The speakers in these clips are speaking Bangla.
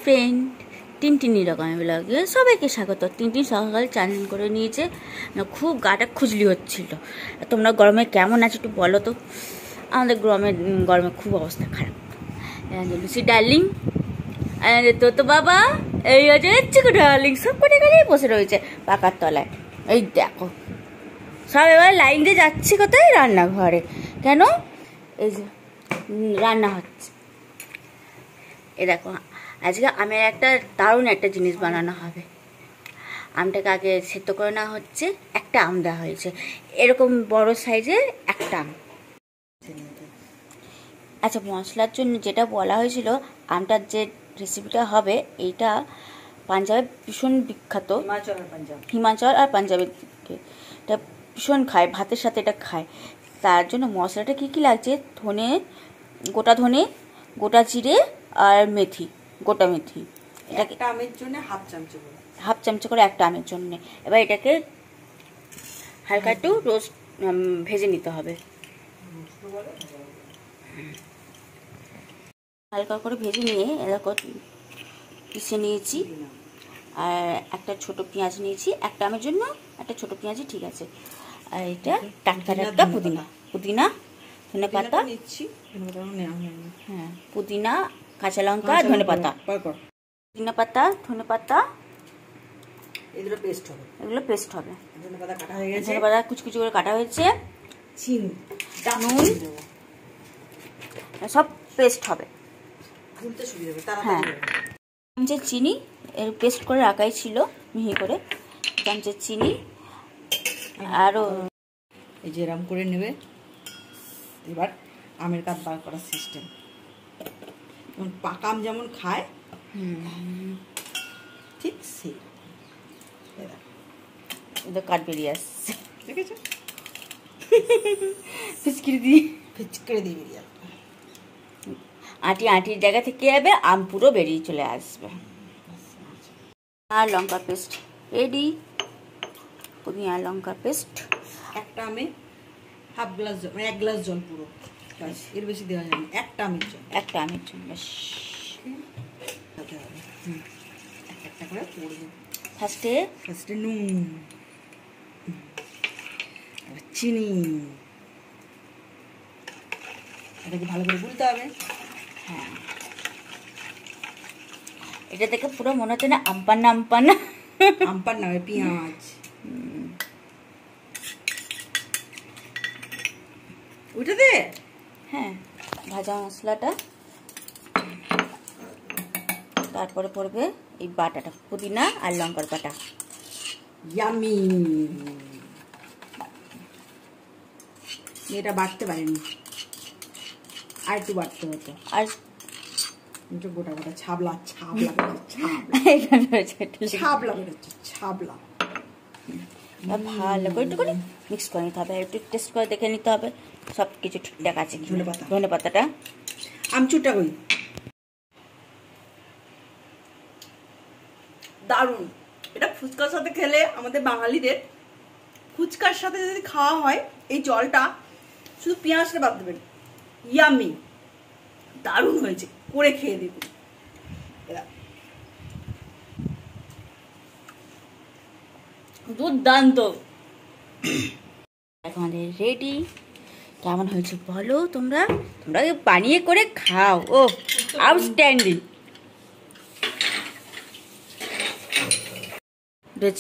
ফ্রেন্ড টিনটিনি রকম ব্লগে সবাইকে স্বাগত। টিনটিন সকাল চান করে নিয়েছে, খুব গাটা খুজলি হচ্ছিল। তোমরা গরমে কেমন আছো একটু বলো তো। আমাদের গরমে খুব অবস্থা খারাপ। লুসি ডার্লিং, তো বাবা, এই হচ্ছে চিকু ডার্লিং, সব কটে গেলেই বসে রয়েছে পাকার তলায়। এই দেখো সব এবার লাইন দিয়ে যাচ্ছি কোথায়? রান্নাঘরে। কেন? এই যে রান্না হচ্ছে। এ দেখো আজকে আমের একটা দারুণ একটা জিনিস বানানো হবে। আমটাকে আগে সেদ্ধ করে নেওয়া হচ্ছে। একটা আম দেওয়া হয়েছে, এরকম বড় সাইজের একটা আম। আচ্ছা, মশলার জন্য যেটা বলা হয়েছিল, আমটার যে রেসিপিটা হবে, এইটা পাঞ্জাবে ভীষণ বিখ্যাত। হিমাচল আর পাঞ্জাবের দিকে এটা ভীষণ খায়, ভাতের সাথে এটা খায়। তার জন্য মশলাটা কী কী লাগছে? ধনে, গোটা ধনে, গোটা জিরে আর মেথি, গোটা মেথি। এটাকে আমের জন্য হাফ চামচ করে একটা আমের জন্য। এবার এটাকে হালকা একটু রোস্ট ভেজে নিতে হবে। হালকা করে ভেজে নিয়ে এরকম পিষে নিয়েছি। আর একটা ছোট পেঁয়াজ নিয়েছি, একটা আমের জন্য একটা ছোট পেঁয়াজই ঠিক আছে। আর এটা টাটকা টাটকা পুদিনা ধনে পাতা নিচ্ছি। হ্যাঁ, পুদিনা, কাঁচা লঙ্কা, ধনে পাতা, পুদিনা পাতা, ধনে পাতা, এগুলো পেস্ট হবে। ধনে পাতা কুচকুচি করে কাটা হয়েছে। চিনি, নুন, সব পেস্ট হবে। হ্যাঁ, চামচের চিনি, এর পেস্ট করে রাখাই ছিল মিহি করে। চামচের চিনি আরও এই যে এরম করে নেবে। এবার আমের কাপ বার করার সিস্টেম, পাকা আম যেমন খায় ঠিক সেই কাঠ বেরিয়ে আসছে, দেখেছো? ফিচকিরি দিয়ে বেরিয়ে আসবে। আটির জায়গা থেকে যাবে, আম পুরো বেরিয়ে চলে আসবে। আর লঙ্কা পেস্ট রেডি। পুদিনা লঙ্কার পেস্ট একটা আমে হাফ গ্লাস জল, 1 গ্লাস জল পুরো, এর বেশি দেওয়া যাবে না। একটা আমের জন্য বেশ একটা করে পড়বে। ফার্স্টে নুন, চিনি, এটাকে ভালো করে গুলতে হবে। হ্যাঁ, এটা দেখে পুরো মনে হচ্ছে না আমপান্না নামে পেঁয়াজ ওইটাতে। হ্যাঁ, ভাজা মশলাটা, তারপরে পড়বে এই বাটাটা, পুদিনা আর লঙ্কার বাটা। ইয়ামি। এটা বাটতে পারিনি, আর একটু বাটতে হতো। আর গোটা গোটা ছাবলা ভালো করে একটু করে মিক্স করে নিতে হবে। একটু টেস্ট করে দেখে নিতে হবে সব কিছু ঠিকঠাক আছে। ধনে পাতাটা, আমচুরটা কই, দারুণ। এটা ফুচকার সাথে খেলে, আমাদের বাঙালিদের ফুচকার সাথে যদি খাওয়া হয় এই জলটা, শুধু পেঁয়াজটা বাদ দেবেন, ইয়ামি, দারুণ হয়েছে। করে খেয়ে দেখুন, দুর্দান্ত। আমাদের রেডি। কেমন হয়েছে বলো তোমরা বানিয়ে করে খাও। ও আউটস্ট্যান্ডিং।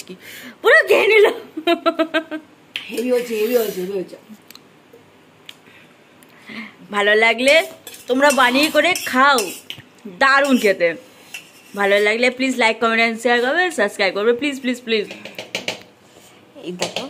কি পুরো খেয়ে নিল। হেভি হয়েছে। ভালো লাগলে তোমরা বানিয়ে করে খাও, দারুণ খেতে। ভালো লাগলে প্লিজ লাইক, কমেন্ট, শেয়ার করবে, সাবস্ক্রাইব করবে, প্লিজ। এই দেখো